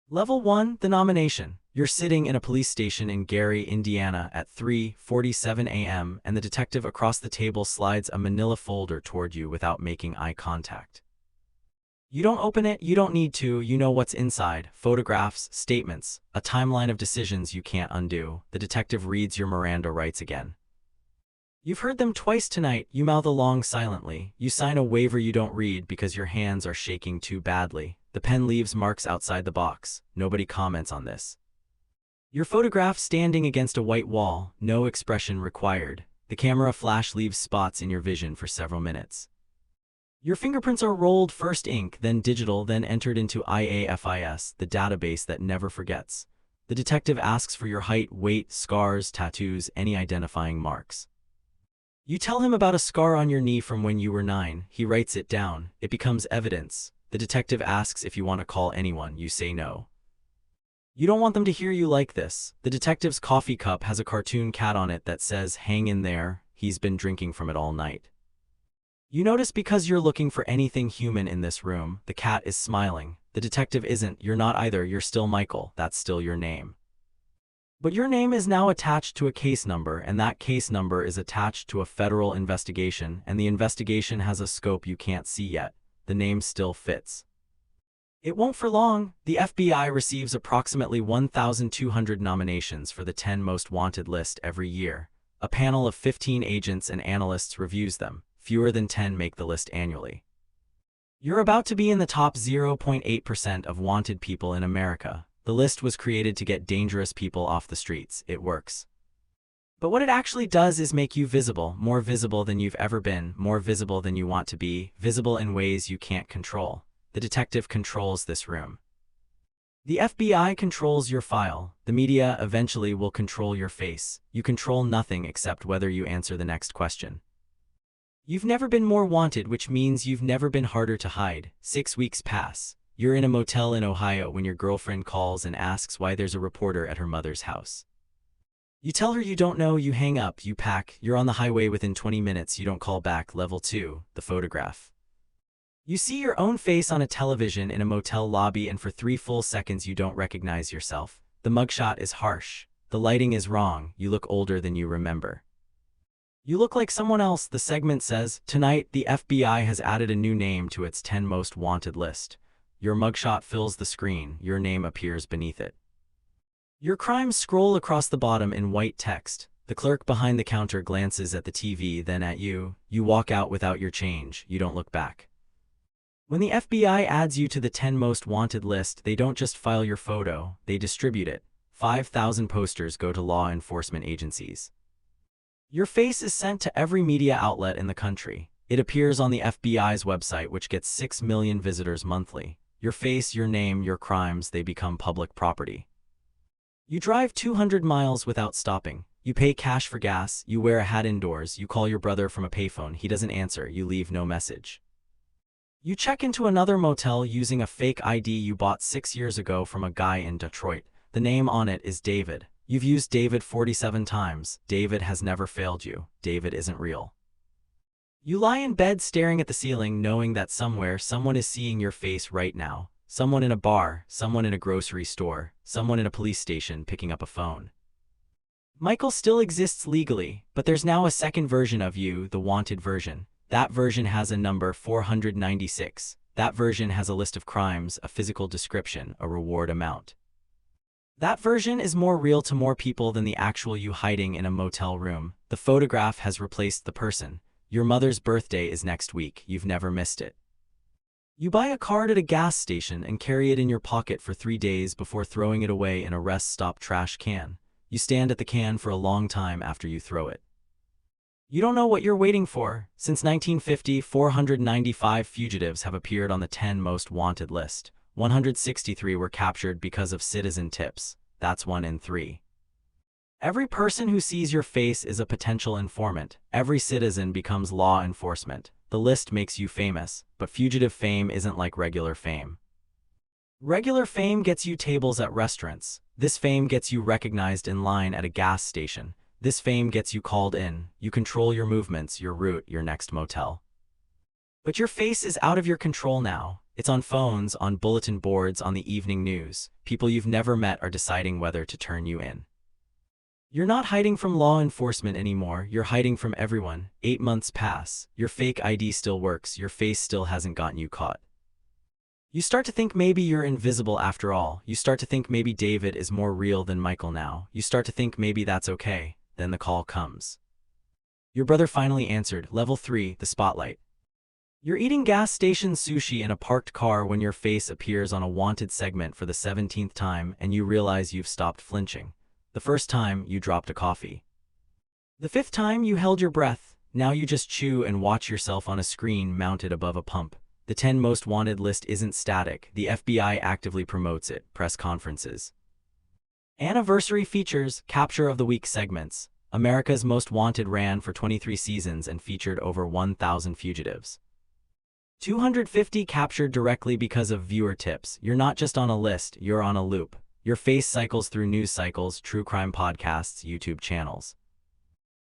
Level 1, the nomination. You're sitting in a police station in Gary, Indiana at 3:47 a.m. and the detective across the table slides a manila folder toward you without making eye contact. You don't open it, you don't need to, you know what's inside. Photographs, statements, a timeline of decisions you can't undo. The detective reads your Miranda rights again. You've heard them twice tonight, you mouth along silently. You sign a waiver you don't read because your hands are shaking too badly. The pen leaves marks outside the box. Nobody comments on this. You're photographed standing against a white wall, no expression required. The camera flash leaves spots in your vision for several minutes. Your fingerprints are rolled, first ink, then digital, then entered into IAFIS, the database that never forgets. The detective asks for your height, weight, scars, tattoos, any identifying marks. You tell him about a scar on your knee from when you were 9. He writes it down. It becomes evidence. The detective asks if you want to call anyone. You say no. You don't want them to hear you like this. The detective's coffee cup has a cartoon cat on it that says, "Hang in there." He's been drinking from it all night. You notice because you're looking for anything human in this room, the cat is smiling. The detective isn't. You're not either. You're still Michael. That's still your name. But your name is now attached to a case number, and that case number is attached to a federal investigation, and the investigation has a scope you can't see yet. The name still fits. It won't for long. The FBI receives approximately 1,200 nominations for the 10 most wanted list every year. A panel of 15 agents and analysts reviews them. Fewer than 10 make the list annually. You're about to be in the top 0.8% of wanted people in America. The list was created to get dangerous people off the streets. It works. But what it actually does is make you visible, more visible than you've ever been, more visible than you want to be, visible in ways you can't control. The detective controls this room. The FBI controls your file. The media eventually will control your face. You control nothing except whether you answer the next question. You've never been more wanted, which means you've never been harder to hide. 6 weeks pass. You're in a motel in Ohio when your girlfriend calls and asks why there's a reporter at her mother's house. You tell her you don't know, you hang up, you pack, you're on the highway within 20 minutes, you don't call back. Level 2, the photograph. You see your own face on a television in a motel lobby, and for 3 full seconds you don't recognize yourself. The mugshot is harsh. The lighting is wrong. You look older than you remember. You look like someone else. The segment says, "Tonight, the FBI has added a new name to its 10 most wanted list." Your mugshot fills the screen. Your name appears beneath it. Your crimes scroll across the bottom in white text. The clerk behind the counter glances at the TV, then at you. You walk out without your change. You don't look back. When the FBI adds you to the 10 most wanted list, they don't just file your photo, they distribute it. 5,000 posters go to law enforcement agencies. Your face is sent to every media outlet in the country. It appears on the FBI's website, which gets 6 million visitors monthly. Your face, your name, your crimes, they become public property. You drive 200 miles without stopping. You pay cash for gas, you wear a hat indoors, you call your brother from a payphone, he doesn't answer, you leave no message. You check into another motel using a fake ID you bought 6 years ago from a guy in Detroit. The name on it is David. You've used David 47 times. David has never failed you. David isn't real. You lie in bed staring at the ceiling, knowing that somewhere someone is seeing your face right now. Someone in a bar, someone in a grocery store, someone in a police station picking up a phone. Michael still exists legally, but there's now a second version of you, the wanted version. That version has a number 496. That version has a list of crimes, a physical description, a reward amount. That version is more real to more people than the actual you hiding in a motel room. The photograph has replaced the person. Your mother's birthday is next week. You've never missed it. You buy a card at a gas station and carry it in your pocket for 3 days before throwing it away in a rest stop trash can. You stand at the can for a long time after you throw it. You don't know what you're waiting for. Since 1950, 495 fugitives have appeared on the 10 most wanted list. 163 were captured because of citizen tips. That's 1 in 3. Every person who sees your face is a potential informant. Every citizen becomes law enforcement. The list makes you famous, but fugitive fame isn't like regular fame. Regular fame gets you tables at restaurants. This fame gets you recognized in line at a gas station. This fame gets you called in. You control your movements, your route, your next motel. But your face is out of your control now. It's on phones, on bulletin boards, on the evening news. People you've never met are deciding whether to turn you in. You're not hiding from law enforcement anymore, you're hiding from everyone. 8 months pass. Your fake ID still works, your face still hasn't gotten you caught. You start to think maybe you're invisible after all. You start to think maybe David is more real than Michael now. You start to think maybe that's okay. Then the call comes. Your brother finally answered. Level 3, the spotlight. You're eating gas station sushi in a parked car when your face appears on a wanted segment for the 17th time and you realize you've stopped flinching. The first time, you dropped a coffee. The 5th time, you held your breath. Now you just chew and watch yourself on a screen mounted above a pump. The 10 most wanted list isn't static. The FBI actively promotes it. Press conferences. Anniversary features, capture of the week segments. America's Most Wanted ran for 23 seasons and featured over 1,000 fugitives. 250 captured directly because of viewer tips. You're not just on a list, you're on a loop. Your face cycles through news cycles, true crime podcasts, YouTube channels.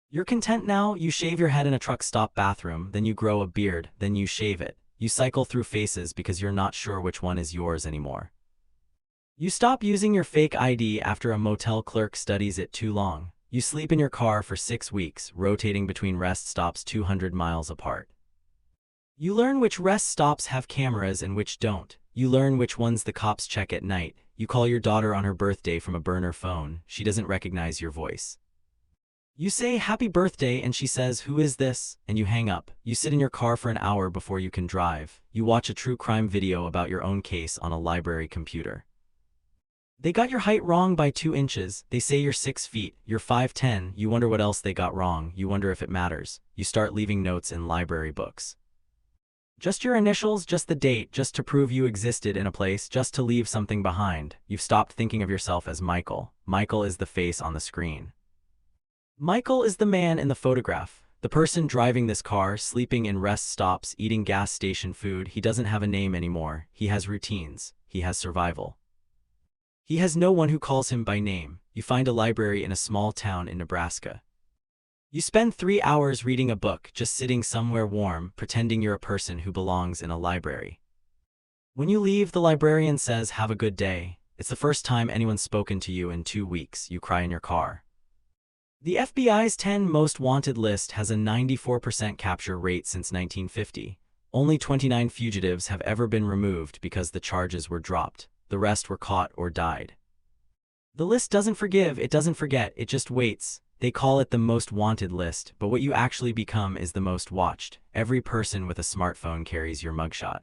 You're content now, you shave your head in a truck stop bathroom, then you grow a beard, then you shave it. You cycle through faces because you're not sure which one is yours anymore. You stop using your fake ID after a motel clerk studies it too long. You sleep in your car for 6 weeks, rotating between rest stops 200 miles apart. You learn which rest stops have cameras and which don't. You learn which ones the cops check at night. You call your daughter on her birthday from a burner phone. She doesn't recognize your voice. You say happy birthday and she says, who is this? And you hang up. You sit in your car for an hour before you can drive. You watch a true crime video about your own case on a library computer. They got your height wrong by 2 inches. They say you're 6 feet. You're 5'10". You wonder what else they got wrong. You wonder if it matters. You start leaving notes in library books. Just your initials, just the date, just to prove you existed in a place, just to leave something behind. You've stopped thinking of yourself as Michael. Michael is the face on the screen. Michael is the man in the photograph. The person driving this car, sleeping in rest stops, eating gas station food. He doesn't have a name anymore. He has routines. He has survival. He has no one who calls him by name. You find a library in a small town in Nebraska. You spend 3 hours reading a book, just sitting somewhere warm, pretending you're a person who belongs in a library. When you leave, the librarian says, have a good day. It's the first time anyone's spoken to you in 2 weeks. You cry in your car. The FBI's 10 most wanted list has a 94% capture rate since 1950. Only 29 fugitives have ever been removed because the charges were dropped. The rest were caught or died. The list doesn't forgive, it doesn't forget, it just waits. They call it the most wanted list, but what you actually become is the most watched. Every person with a smartphone carries your mugshot.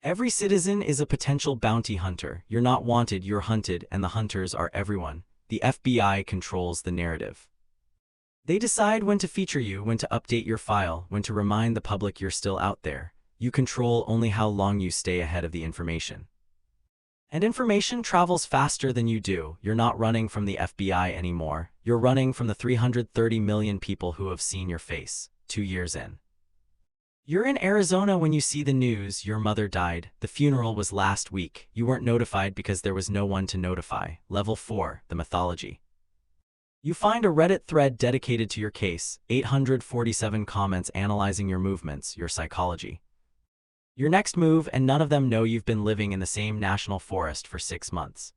Every citizen is a potential bounty hunter. You're not wanted, you're hunted, and the hunters are everyone. The FBI controls the narrative. They decide when to feature you, when to update your file, when to remind the public you're still out there. You control only how long you stay ahead of the information. And information travels faster than you do. You're not running from the FBI anymore. You're running from the 330 million people who have seen your face, 2 years in. You're in Arizona when you see the news, your mother died. The funeral was last week. You weren't notified because there was no one to notify. Level 4, the Mythology. You find a Reddit thread dedicated to your case, 847 comments analyzing your movements, your psychology. Your next move, and none of them know you've been living in the same national forest for 6 months.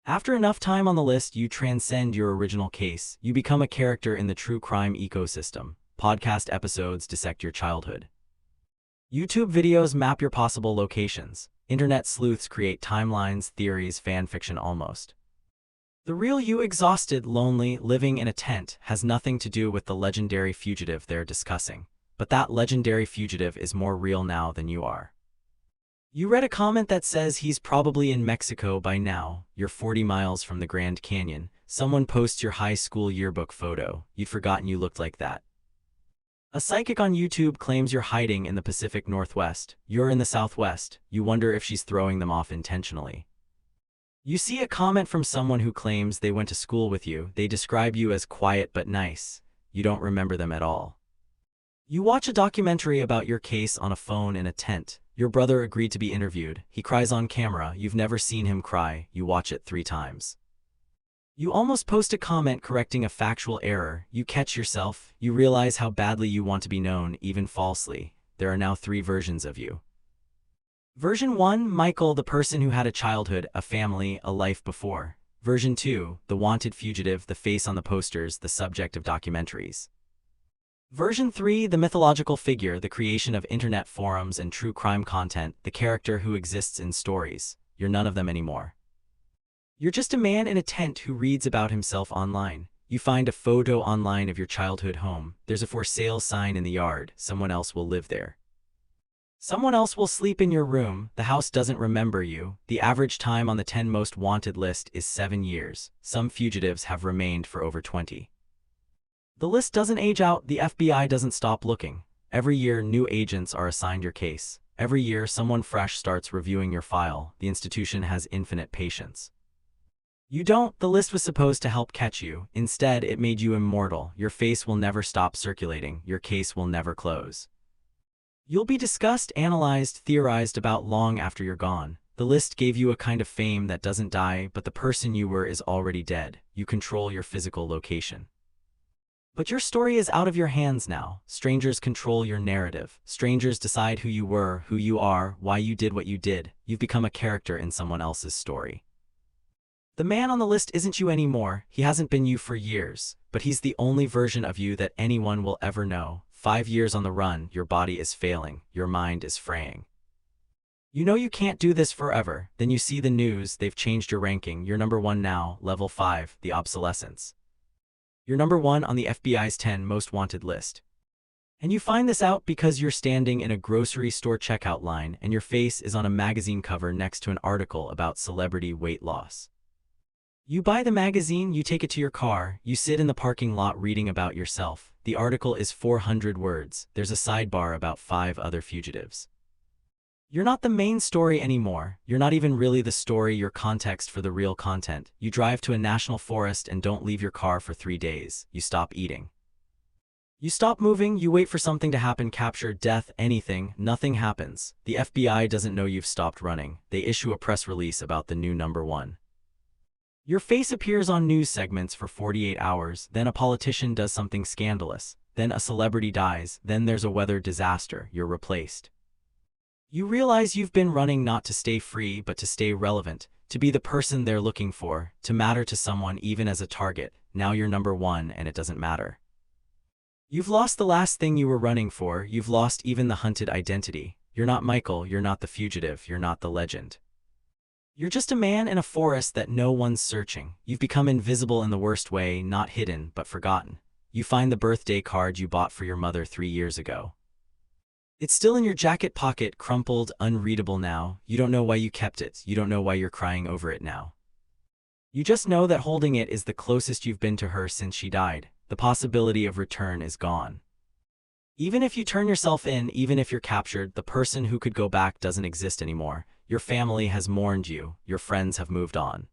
After enough time on the list, you transcend your original case. You become a character in the true crime ecosystem. Podcast episodes dissect your childhood. YouTube videos map your possible locations. Internet sleuths create timelines, theories, fan fiction almost. The real you, exhausted, lonely, living in a tent, has nothing to do with the legendary fugitive they're discussing. But that legendary fugitive is more real now than you are. You read a comment that says he's probably in Mexico by now. You're 40 miles from the Grand Canyon. Someone posts your high school yearbook photo. You'd forgotten you looked like that. A psychic on YouTube claims you're hiding in the Pacific Northwest. You're in the Southwest. You wonder if she's throwing them off intentionally. You see a comment from someone who claims they went to school with you. They describe you as quiet but nice. You don't remember them at all. You watch a documentary about your case on a phone in a tent. Your brother agreed to be interviewed. He cries on camera. You've never seen him cry. You watch it 3 times. You almost post a comment correcting a factual error. You catch yourself. You realize how badly you want to be known, even falsely. There are now 3 versions of you. Version 1, Michael, the person who had a childhood, a family, a life before. Version 2, the wanted fugitive, the face on the posters, the subject of documentaries. Version 3, the mythological figure, the creation of internet forums and true crime content, the character who exists in stories. You're none of them anymore. You're just a man in a tent who reads about himself online. You find a photo online of your childhood home. There's a for sale sign in the yard. Someone else will live there. Someone else will sleep in your room. The house doesn't remember you. The average time on the 10 most wanted list is 7 years. Some fugitives have remained for over 20. The list doesn't age out. The FBI doesn't stop looking. Every year, new agents are assigned your case. Every year, someone fresh starts reviewing your file. The institution has infinite patience. You don't. The list was supposed to help catch you. Instead, it made you immortal. Your face will never stop circulating. Your case will never close. You'll be discussed, analyzed, theorized about long after you're gone. The list gave you a kind of fame that doesn't die, but the person you were is already dead. You control your physical location. But your story is out of your hands now. Strangers control your narrative. Strangers decide who you were, who you are, why you did what you did. You've become a character in someone else's story. The man on the list isn't you anymore. He hasn't been you for years, but he's the only version of you that anyone will ever know. 5 years on the run, your body is failing, your mind is fraying. You know you can't do this forever. Then you see the news, they've changed your ranking. You're number 1 now, level 5, the Obsolescence. You're number 1 on the FBI's 10 most wanted list. And you find this out because you're standing in a grocery store checkout line and your face is on a magazine cover next to an article about celebrity weight loss. You buy the magazine, you take it to your car, you sit in the parking lot reading about yourself. The article is 400 words. There's a sidebar about 5 other fugitives. You're not the main story anymore. You're not even really the story, you're context for the real content. You drive to a national forest and don't leave your car for 3 days. You stop eating. You stop moving, you wait for something to happen, capture, death, anything, nothing happens. The FBI doesn't know you've stopped running. They issue a press release about the new number 1. Your face appears on news segments for 48 hours, then a politician does something scandalous, then a celebrity dies, then there's a weather disaster, you're replaced. You realize you've been running not to stay free but to stay relevant, to be the person they're looking for, to matter to someone even as a target. Now you're number 1 and it doesn't matter. You've lost the last thing you were running for, you've lost even the hunted identity. You're not Michael, you're not the fugitive, you're not the legend. You're just a man in a forest that no one's searching. You've become invisible in the worst way, not hidden, but forgotten. You find the birthday card you bought for your mother 3 years ago. It's still in your jacket pocket, crumpled, unreadable now. You don't know why you kept it. You don't know why you're crying over it now. You just know that holding it is the closest you've been to her since she died. The possibility of return is gone. Even if you turn yourself in, even if you're captured, the person who could go back doesn't exist anymore. Your family has mourned you. Your friends have moved on.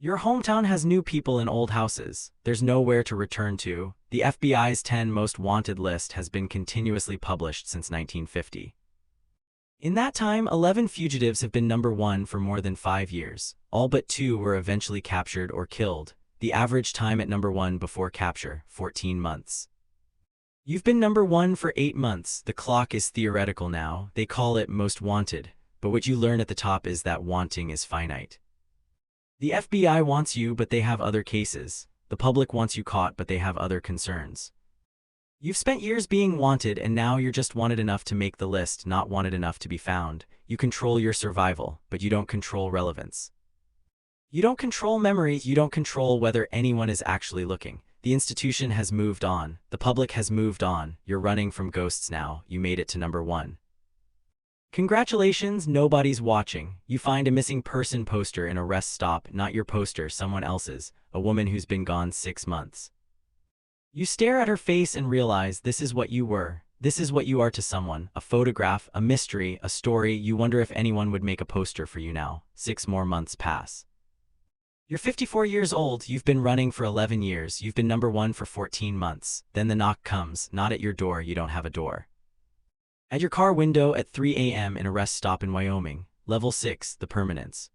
Your hometown has new people in old houses. There's nowhere to return to. The FBI's 10 most wanted list has been continuously published since 1950. In that time, 11 fugitives have been number 1 for more than 5 years. All but 2 were eventually captured or killed. The average time at number 1 before capture, 14 months. You've been number 1 for 8 months. The clock is theoretical now. They call it most wanted. But what you learn at the top is that wanting is finite. The FBI wants you, but they have other cases. The public wants you caught, but they have other concerns. You've spent years being wanted, and now you're just wanted enough to make the list, not wanted enough to be found. You control your survival, but you don't control relevance. You don't control memory, you don't control whether anyone is actually looking. The institution has moved on. The public has moved on. You're running from ghosts now. You made it to number 1. Congratulations, nobody's watching. You find a missing person poster in a rest stop, not your poster, someone else's, a woman who's been gone 6 months. You stare at her face and realize this is what you were. This is what you are to someone, a photograph, a mystery, a story. You wonder if anyone would make a poster for you now. 6 more months pass. You're 54 years old, you've been running for 11 years, you've been number 1 for 14 months. Then the knock comes, not at your door, you don't have a door. At your car window at 3 a.m. in a rest stop in Wyoming, level 6, the Permanence.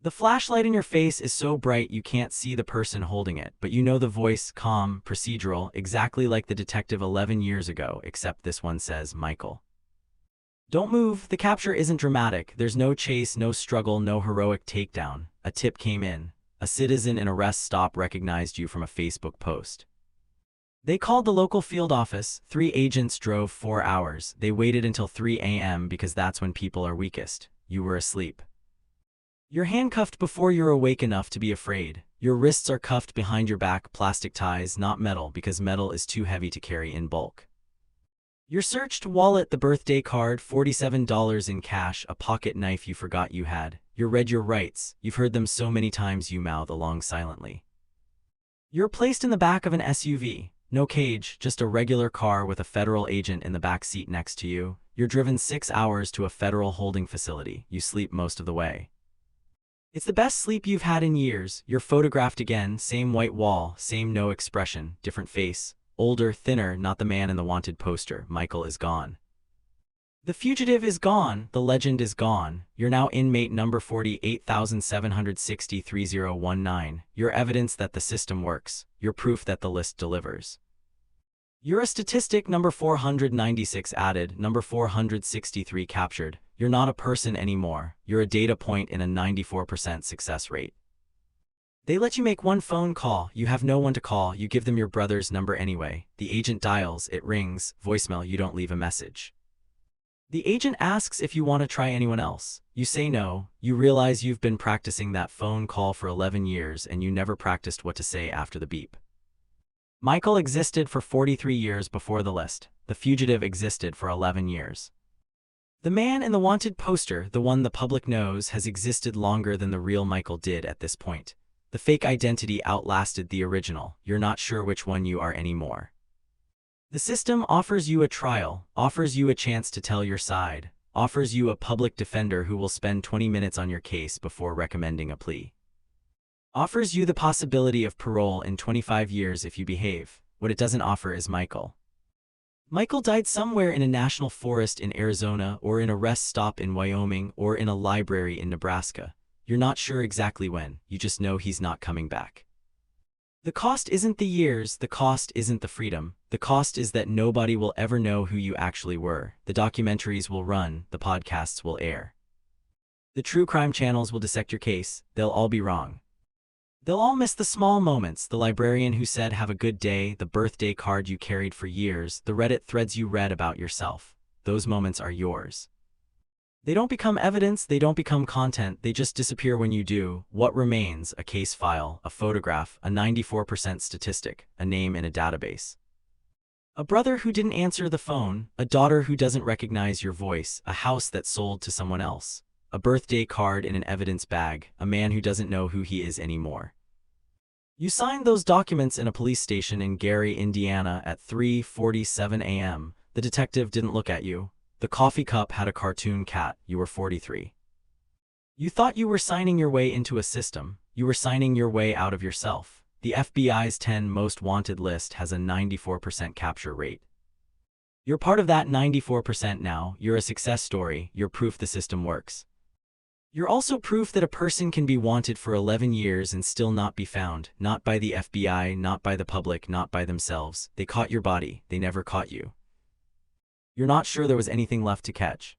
The flashlight in your face is so bright you can't see the person holding it, but you know the voice, calm, procedural, exactly like the detective 11 years ago, except this one says Michael. Don't move, the capture isn't dramatic. There's no chase, no struggle, no heroic takedown. A tip came in. A citizen in a rest stop recognized you from a Facebook post. They called the local field office. 3 agents drove 4 hours. They waited until 3 a.m. because that's when people are weakest. You were asleep. You're handcuffed before you're awake enough to be afraid. Your wrists are cuffed behind your back, plastic ties, not metal, because metal is too heavy to carry in bulk. Your searched wallet, the birthday card, $47 in cash, a pocket knife you forgot you had. You read your rights. You've heard them so many times you mouth along silently. You're placed in the back of an SUV. No cage, just a regular car with a federal agent in the back seat next to you. You're driven 6 hours to a federal holding facility. You sleep most of the way. It's the best sleep you've had in years. You're photographed again, same white wall, same no expression, different face. Older, thinner, not the man in the wanted poster. Michael is gone. The fugitive is gone. The legend is gone. You're now inmate number 48,760-3019. You're evidence that the system works. You're proof that the list delivers. You're a statistic, number 496 added, number 463 captured. You're not a person anymore. You're a data point in a 94% success rate. They let you make one phone call. You have no one to call. You give them your brother's number anyway. The agent dials. It rings. Voicemail. You don't leave a message. The agent asks if you want to try anyone else. You say no. You realize you've been practicing that phone call for 11 years and you never practiced what to say after the beep. Michael existed for 43 years before the list. The fugitive existed for 11 years. The man in the wanted poster, the one the public knows, has existed longer than the real Michael did at this point. The fake identity outlasted the original. You're not sure which one you are anymore. The system offers you a trial, offers you a chance to tell your side, offers you a public defender who will spend 20 minutes on your case before recommending a plea. Offers you the possibility of parole in 25 years if you behave. What it doesn't offer is Michael. Michael died somewhere in a national forest in Arizona, or in a rest stop in Wyoming, or in a library in Nebraska. You're not sure exactly when, you just know he's not coming back. The cost isn't the years, the cost isn't the freedom. The cost is that nobody will ever know who you actually were. The documentaries will run, the podcasts will air. The true crime channels will dissect your case, they'll all be wrong. They'll all miss the small moments, the librarian who said have a good day, the birthday card you carried for years, the Reddit threads you read about yourself. Those moments are yours. They don't become evidence, they don't become content, they just disappear when you do. What remains? A case file, a photograph, a 94% statistic, a name in a database. A brother who didn't answer the phone, a daughter who doesn't recognize your voice, a house that sold to someone else, a birthday card in an evidence bag, a man who doesn't know who he is anymore. You signed those documents in a police station in Gary, Indiana at 3:47 a.m. The detective didn't look at you. The coffee cup had a cartoon cat. You were 43. You thought you were signing your way into a system. You were signing your way out of yourself. The FBI's 10 most wanted list has a 94% capture rate. You're part of that 94% now. You're a success story. You're proof the system works. You're also proof that a person can be wanted for 11 years and still not be found. Not by the FBI, not by the public, not by themselves. They caught your body. They never caught you. You're not sure there was anything left to catch.